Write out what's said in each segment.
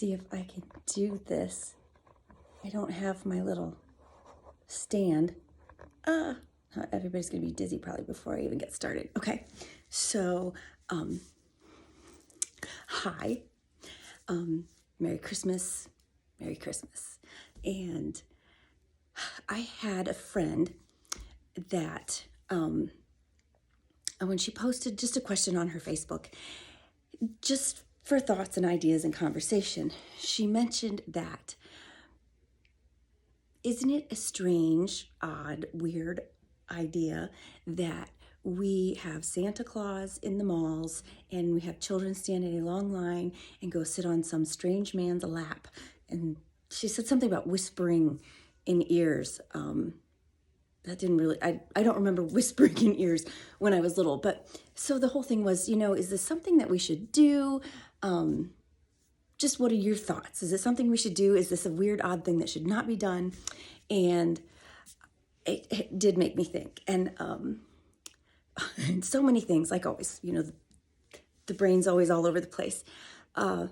see if I can do this. I don't have my little stand. Everybody's gonna be dizzy probably before I even get started. Okay, so hi, Merry Christmas, Merry Christmas. And I had a friend that when she posted just a question on her Facebook, just for thoughts and ideas and conversation, she mentioned that isn't it a strange, odd, weird idea that we have Santa Claus in the malls and we have children stand in a long line and go sit on some strange man's lap? And she said something about whispering in ears. That didn't really, I don't remember whispering in ears when I was little. But so the whole thing was, is this something that we should do? Just what are your thoughts? Is it something we should do? Is this a weird, odd thing that should not be done? And it did make me think. And so many things, like always, the brain's always all over the place. And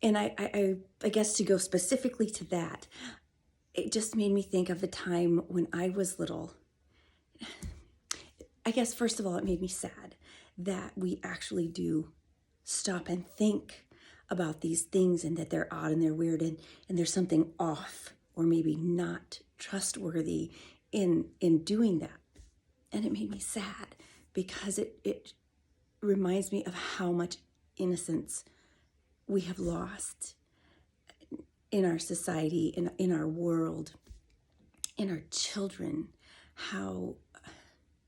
I guess to go specifically to that, it just made me think of the time when I was little. I guess, first of all, it made me sad that we actually do stop and think about these things and that they're odd and they're weird and there's something off or maybe not trustworthy in doing that. And it made me sad because it reminds me of how much innocence we have lost in our society, in our world, in our children, how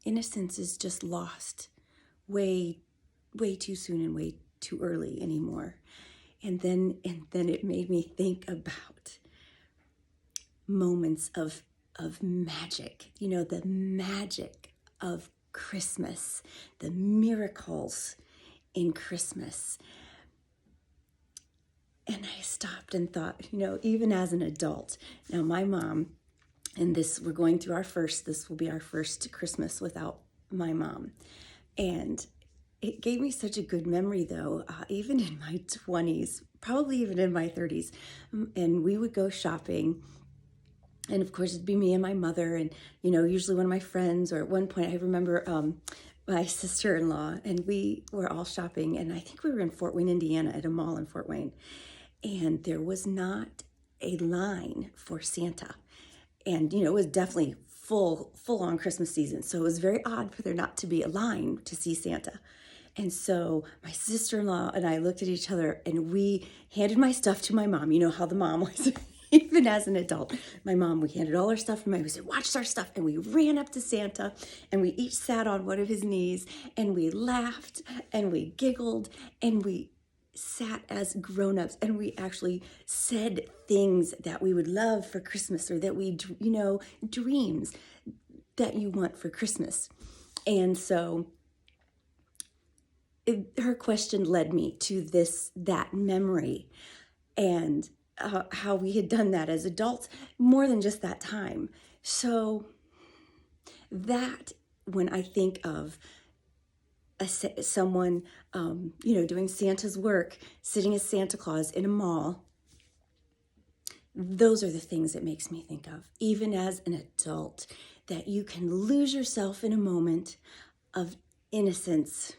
innocence is just lost way too soon and way too early anymore. And then it made me think about moments of magic, the magic of Christmas, the miracles in Christmas. And I stopped and thought, even as an adult, now my mom, and this will be our first Christmas without my mom. And it gave me such a good memory, though, even in my 20s, probably even in my 30s. And we would go shopping. And of course, it'd be me and my mother and, usually one of my friends, or at one point I remember my sister-in-law, and we were all shopping. And I think we were in Fort Wayne, Indiana, at a mall in Fort Wayne. And there was not a line for Santa. And, it was definitely full on Christmas season. So it was very odd for there not to be a line to see Santa. And so my sister-in-law and I looked at each other and we handed my stuff to my mom. You know how the mom was, even as an adult. My mom, we handed all our stuff to my mom. We said, watch our stuff. And we ran up to Santa and we each sat on one of his knees and we laughed and we giggled and we sat as grown-ups and we actually said things that we would love for Christmas, or that we, dreams that you want for Christmas. And so her question led me to that memory and how we had done that as adults more than just that time. So that, when I think of someone, doing Santa's work, sitting as Santa Claus in a mall, those are the things it makes me think of, even as an adult, that you can lose yourself in a moment of innocence,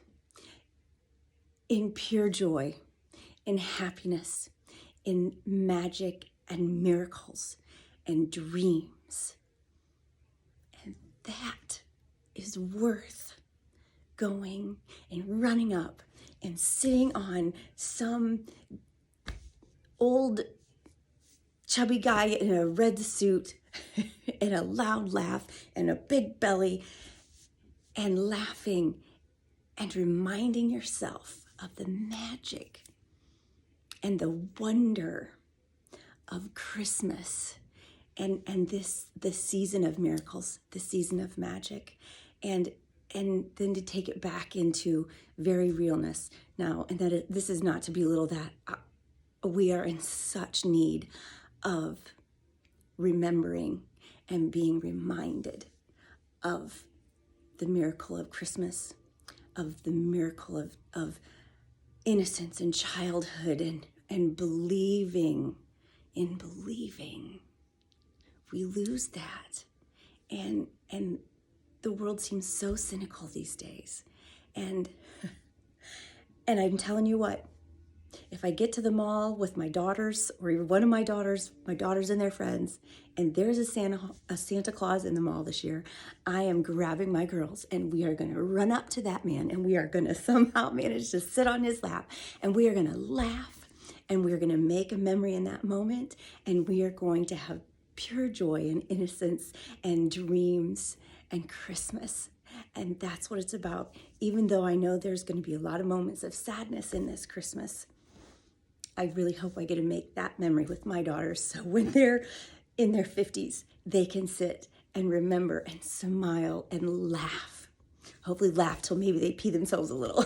in pure joy, in happiness, in magic and miracles and dreams. And that is worth going and running up and sitting on some old chubby guy in a red suit and a loud laugh and a big belly and laughing and reminding yourself of the magic and the wonder of Christmas and the season of miracles, the season of magic, and then to take it back into very realness now. And that this is not to belittle that. We are in such need of remembering and being reminded of the miracle of Christmas, of the miracle of innocence and childhood and believing in believing. We lose that. And the world seems so cynical these days. And I'm telling you what, if I get to the mall with my daughters or even one of my daughters and their friends, and there's a Santa Claus in the mall this year, I am grabbing my girls and we are going to run up to that man and we are going to somehow manage to sit on his lap and we are going to laugh and we're going to make a memory in that moment and we are going to have pure joy and innocence and dreams and Christmas. And that's what it's about. Even though I know there's going to be a lot of moments of sadness in this Christmas, I really hope I get to make that memory with my daughters. So when they're in their 50s, they can sit and remember and smile and laugh. Hopefully laugh till maybe they pee themselves a little.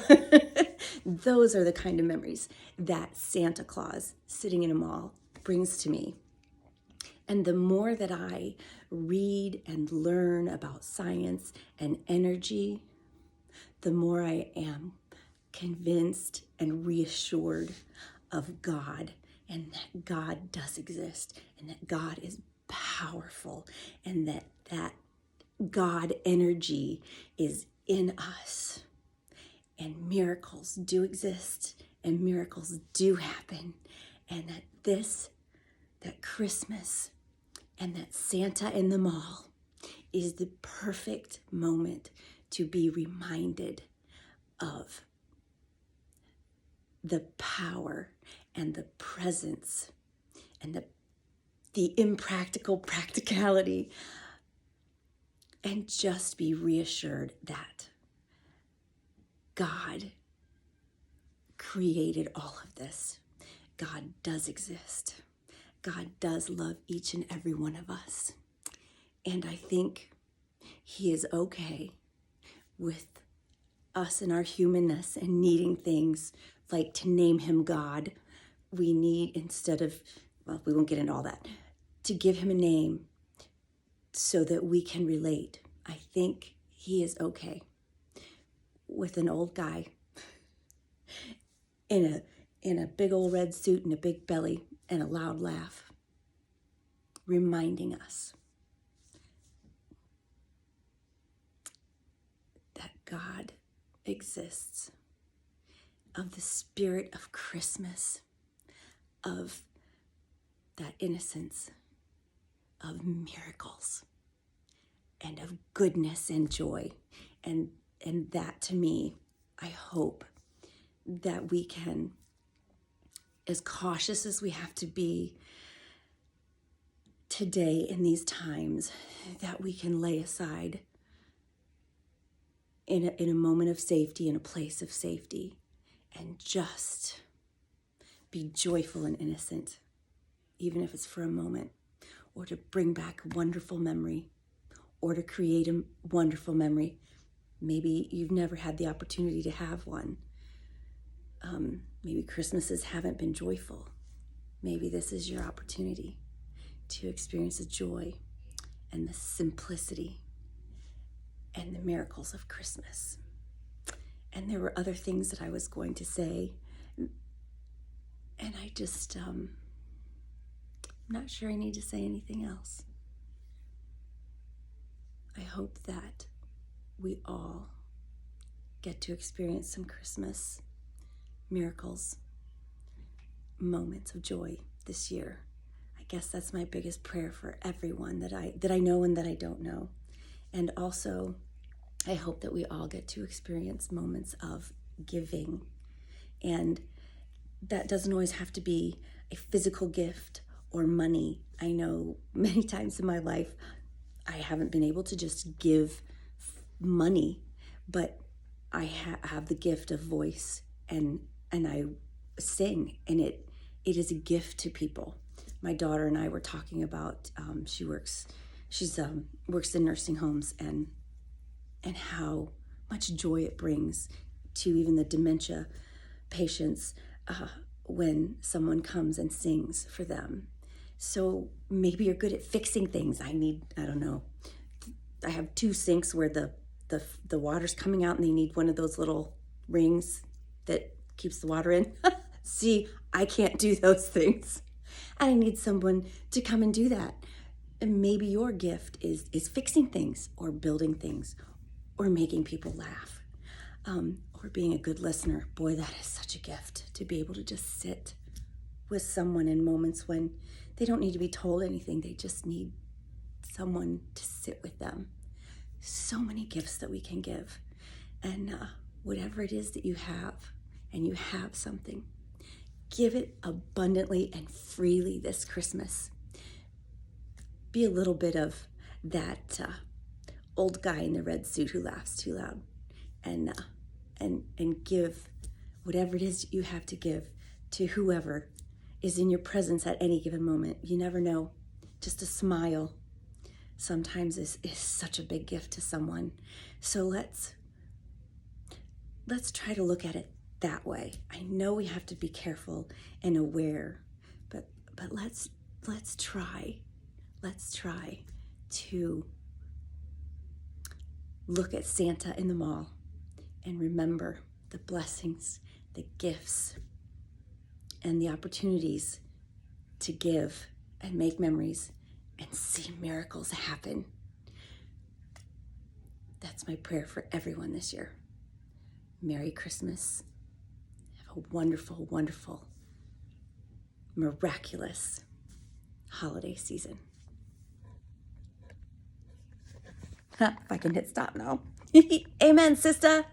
Those are the kind of memories that Santa Claus sitting in a mall brings to me. And the more that I read and learn about science and energy, the more I am convinced and reassured of God, and that God does exist, and that God is powerful, and that God energy is in us, and miracles do exist, and miracles do happen, and that Christmas and that Santa in the mall is the perfect moment to be reminded of the power and the presence and the impractical practicality, and just be reassured that God created all of this. God does exist. God does love each and every one of us. And I think he is okay with us and our humanness and needing things like to name him God. We need, instead of, well, we won't get into all that, to give him a name so that we can relate. I think he is okay with an old guy in a big old red suit and a big belly and a loud laugh, reminding us that God exists, of the spirit of Christmas, of that innocence, of miracles, and of goodness and joy. And that, to me, I hope that we can, as cautious as we have to be today in these times, that we can lay aside in a moment of safety, in a place of safety, and just be joyful and innocent, even if it's for a moment, or to bring back wonderful memory, or to create a wonderful memory. Maybe you've never had the opportunity to have one. Maybe Christmases haven't been joyful. Maybe this is your opportunity to experience the joy and the simplicity and the miracles of Christmas. And there were other things that I was going to say, and I just, I'm not sure I need to say anything else. I hope that we all get to experience some Christmas miracles, moments of joy this year. I guess that's my biggest prayer for everyone that I know and that I don't know. And also, I hope that we all get to experience moments of giving. And that doesn't always have to be a physical gift or money. I know many times in my life, I haven't been able to just give money, but I have the gift of voice, and I sing, and it is a gift to people. My daughter and I were talking about, she works in nursing homes, and how much joy it brings to even the dementia patients when someone comes and sings for them. So maybe you're good at fixing things. I don't know. I have 2 sinks where the water's coming out and they need one of those little rings that keeps the water in. See, I can't do those things. And I need someone to come and do that. And maybe your gift is fixing things or building things or making people laugh, or being a good listener. Boy, that is such a gift, to be able to just sit with someone in moments when they don't need to be told anything. They just need someone to sit with them. So many gifts that we can give. And whatever it is that you have, and you have something, give it abundantly and freely this Christmas. Be a little bit of that old guy in the red suit who laughs too loud, and give whatever it is you have to give to whoever is in your presence at any given moment. You never know. Just a smile sometimes is such a big gift to someone. So let's try to look at it that way. I know we have to be careful and aware, but let's try. Let's try to look at Santa in the mall and remember the blessings, the gifts, and the opportunities to give and make memories and see miracles happen. That's my prayer for everyone this year. Merry Christmas. Have a wonderful, wonderful, miraculous holiday season. If I can hit stop now. Amen, sister.